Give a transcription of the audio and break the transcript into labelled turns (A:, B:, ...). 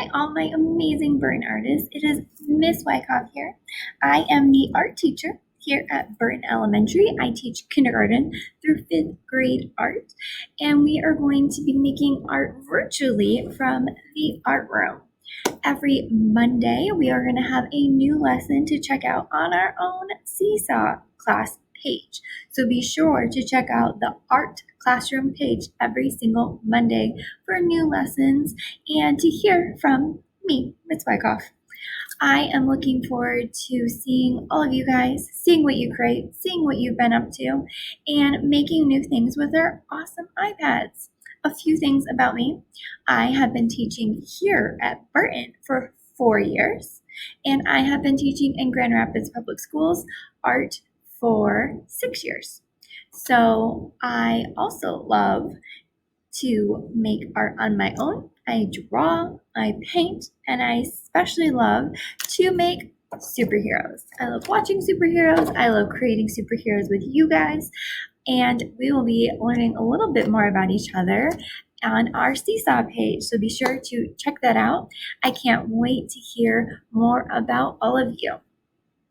A: Hi, all my amazing Burton artists. It is Miss Wycoff here. I am the art teacher here at Burton Elementary. I teach kindergarten through fifth grade art, and we are going to be making art virtually from the art room. Every Monday, we are going to have a new lesson to check out on our own Seesaw class page. So be sure to check out the art classroom page every single Monday for new lessons and to hear from me, Miss Wycoff. I am looking forward to seeing all of you guys, seeing what you create, seeing what you've been up to, and making new things with our awesome iPads. A few things about me. I have been teaching here at Burton for 4 years, and I have been teaching in Grand Rapids Public Schools art for 6 years. So I also love to make art on my own. I draw, I paint, and I especially love to make superheroes. I love watching superheroes. I love creating superheroes with you guys. And we will be learning a little bit more about each other on our Seesaw page. So be sure to check that out. I can't wait to hear more about all of you.